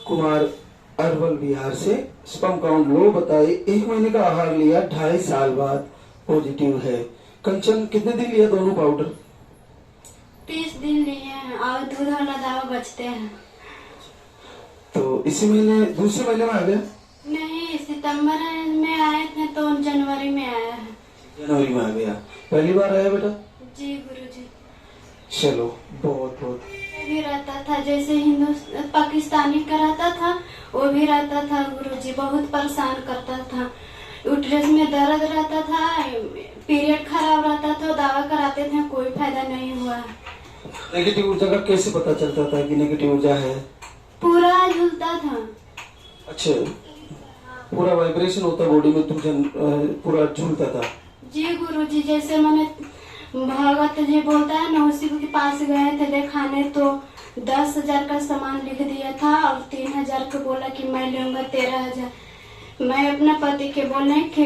कुमार अरवल बिहार से, sperm count low बताए, 1 महीने का आहार लिया, 2.5 साल बाद पॉजिटिव है। कंचन कितने दिन लिया दोनों पाउडर? 30 दिन लिए हैं और दूध वाला दवा बचते हैं। तो इसी महीने दूसरे महीने में आ गया? नहीं, सितंबर में आए थे तो जनवरी में आया है। जनवरी में आ गया। पहली बार आया बेटा? जी गुरुजी। चलो बहुत बहुत। भी रहता था जैसे पाकिस्तानी का रहता था, वो भी रहता था गुरुजी, बहुत परेशान करता था। यूट्रस में दर्द रहता था, पीरियड खराब रहता था, दवा कराते थे, कोई फायदा नहीं हुआ। नेगेटिव ऊर्जा का कैसे पता चलता था कि नेगेटिव ऊर्जा है? पूरा झूलता था। अच्छा, पूरा वाइब्रेशन होता बॉडी में, पूरा झूलता था? जी गुरुजी, जैसे मैंने भगत जी बोलता है ना, उसी के पास गए थे दिखाने तो 10,000 का सामान लिख दिया था और 3,000 को बोला कि मैं लूंगा 13,000। मैं अपना पति के बोले कि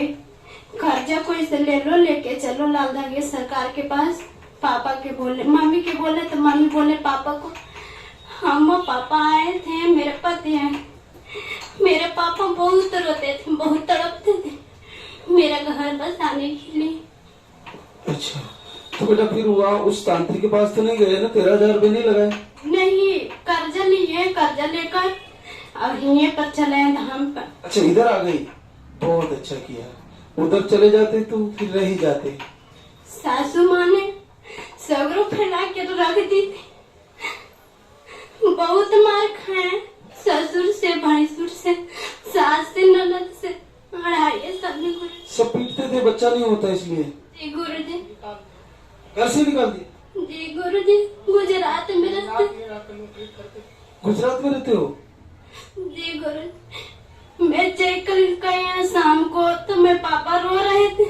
कर्जा कोई से ले लो, लेके चलो लाल धागे सरकार के पास। पापा के बोले, मम्मी के बोले तो मम्मी बोले पापा को, हम पापा आए थे, मेरे पति आए। मेरे पापा बहुत रोते थे, बहुत तड़पते थे मेरा घर बसाने के लिए। अच्छा, तो बेटा फिर वहाँ उस तांत्रिक के पास तो नहीं गए ना? 13,000 रुपये नहीं लगाए? नहीं, कर्जा लिए, कर्जा लेकर अब यहीं पर चले धाम पर। अच्छा, इधर आ गई, बहुत अच्छा किया। उधर चले जाते तो फिर रह ही जाते। सासू माँ ने सगरों फैला के तो रख दी थी, बहुत मार खाए, ससुर से, भैंसुर से, सास से, ननद से, अड़ाई सब पीटते थे, बच्चा नहीं होता इसलिए। जी गुरुजी। घर से निकाल दिया? जी गुरुजी, गुजरात में रहते। गुजरात में रहते हो? जी गुरुजी, मैं चेक कर गई शाम को तो मेरे पापा रो रहे थे।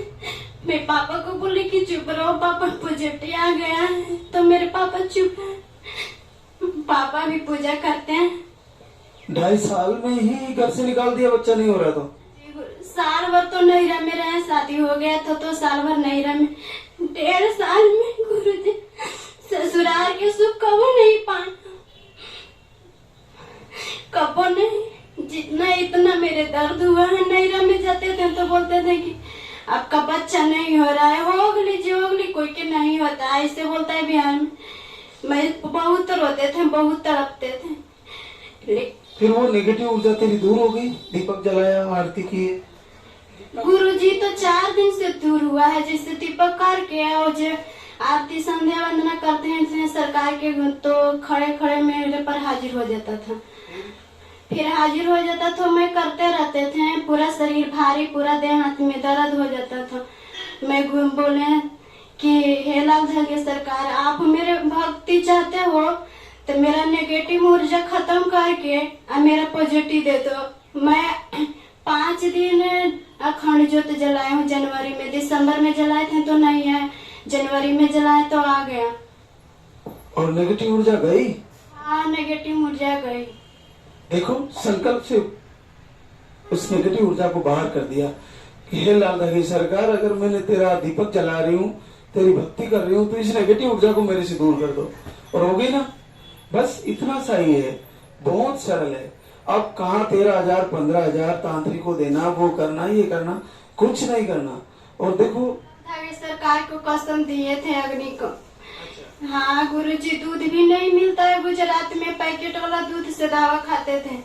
मैं पापा को बोली कि चुप रहो पापा, पॉजिटिव आ गया है। तो मेरे पापा चुप है। पापा भी पूजा करते हैं। 2.5 साल में ही घर से निकाल दिया, बच्चा नहीं हो रहा तो? साल भर तो नैरा में रहे, शादी हो गया था तो साल भर नैरा में, 1.5 साल में गुरुजी ससुराल के सुख कबो नहीं पाए, कबो नहीं। जितना इतना मेरे दर्द हुआ है, नैरा में जाते थे तो बोलते थे कि आपका बच्चा नहीं हो रहा है, होगली जी होगली, कोई के नहीं होता, ऐसे बोलता है बिहार में। मैं बहुत रोते थे, बहुत तड़पते थे। फिर वो नेगेटिव ऊर्जा तेरी दूर हो गई? दीपक जलाया, आरती की? गुरुजी तो 4 दिन से दूर हुआ है, जैसे दीपक करके और जो आरती संध्या वंदना करते हैं सरकार के, तो खड़े खड़े मेरे पर हाजिर हो जाता था। फिर हाजिर हो जाता तो मैं करते रहते थे, पूरा शरीर भारी, पूरा देह हाथ में दर्द हो जाता था। मैं बोले कि हे लाल धागे सरकार, आप मेरे भक्ति चाहते हो तो मेरा नेगेटिव ऊर्जा खत्म करके मेरा पॉजिटिव दे दो। मैं 5 दिन अखंड ज्योत जलाए हूँ जनवरी में, दिसंबर में जलाए थे तो नहीं है, जनवरी में जलाए तो आ गया। और नेगेटिव ऊर्जा गई? हाँ, नेगेटिव ऊर्जा गई। देखो, संकल्प से उस नेगेटिव ऊर्जा को बाहर कर दिया कि हे लाल धागे सरकार, अगर मैंने तेरा दीपक जला रही हूँ, तेरी भक्ति कर रही हूँ, तो इस नेगेटिव ऊर्जा को मेरे से दूर कर दो। और हो गई ना? बस इतना सा ही है, बहुत सरल है। अब कहाँ 13,000 15,000 तांत्रिक को देना, वो करना, ये करना, कुछ नहीं करना। और देखो, सरकार को कसम दिए थे अग्नि को। हाँ गुरुजी, दूध भी नहीं मिलता है गुजरात में, पैकेट वाला दूध से दवा खाते थे।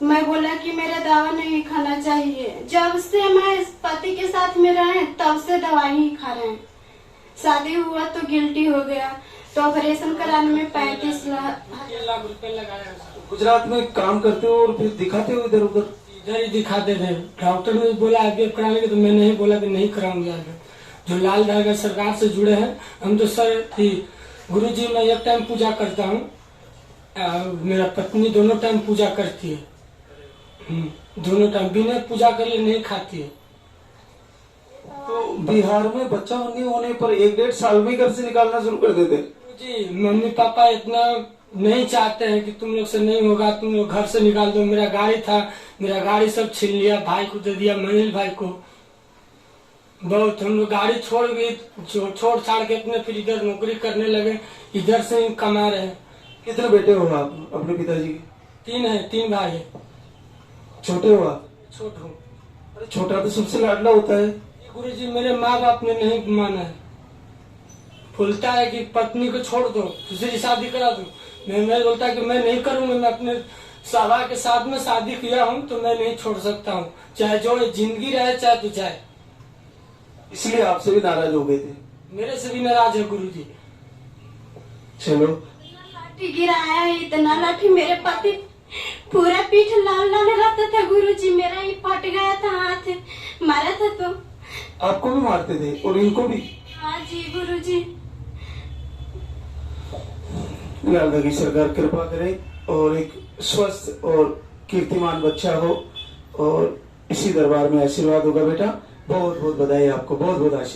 मैं बोला कि मेरा दवा नहीं खाना चाहिए। जब से मैं पति के साथ में रहे तब से दवाई ही खा रहे हैं। शादी हुआ तो गिल्टी हो गया, तो ऑपरेशन कराने में 35 लाख रुपए लगाया। गुजरात में काम करते हो और फिर दिखाते हो इधर उधर? इधर ही दिखाते थे। डॉक्टर ने बोला आगे कराने के, तो मैं नहीं बोला कि नहीं कराऊंगा आगे। जो लाल धागा सरकार से जुड़े हैं, हम तो सर थी गुरुजी, मैं एक टाइम पूजा करता हूँ, मेरा पत्नी दोनों टाइम पूजा करती है, दोनों टाइम बिना पूजा करे नहीं खाती है। तो बिहार में बच्चा होने पर 1-1.5 साल में घर से निकालना शुरू कर देते? जी, मम्मी पापा इतना नहीं चाहते हैं कि तुम लोग से नहीं होगा, तुम लोग घर से निकाल दो। मेरा गाड़ी था, मेरा गाड़ी सब छीन लिया, भाई को दे दिया, मनील भाई को। बहुत हम लोग गाड़ी छोड़ गए, छोड़ छाड़ के अपने फिर इधर नौकरी करने लगे, इधर से ही कमा रहे। कितने बेटे हो आप अपने पिताजी के? 3 है, 3 भाई है। छोटे हो आप? छोट हूँ। अरे छोटा तो सबसे लाडला होता है। गुरुजी मेरे माँ बाप ने नहीं माना है, बोलता है कि पत्नी को छोड़ दो, दूसरी शादी करा दो। मैं बोलता है कि मैं नहीं करूंगा, मैं अपने साला के साथ में शादी किया हूँ तो मैं नहीं छोड़ सकता हूँ, चाहे जो जिंदगी रहे चाहे तो जाए। इसलिए आपसे भी नाराज हो गए थे? मेरे से भी नाराज है गुरुजी। चलो। लाठी गिराया है, इतना लाठी, मेरे पति पूरा पीठ लाल लाल रहता था गुरुजी, मेरा ही फट गया था हाथ, मारा था तो। आपको भी मारते थे और इनको भी? हाँ जी गुरुजी। लालदा की सरकार कृपा करे और एक स्वस्थ और कीर्तिमान बच्चा हो और इसी दरबार में आशीर्वाद होगा बेटा। बहुत बहुत बधाई आपको, बहुत बहुत आशीर्वाद।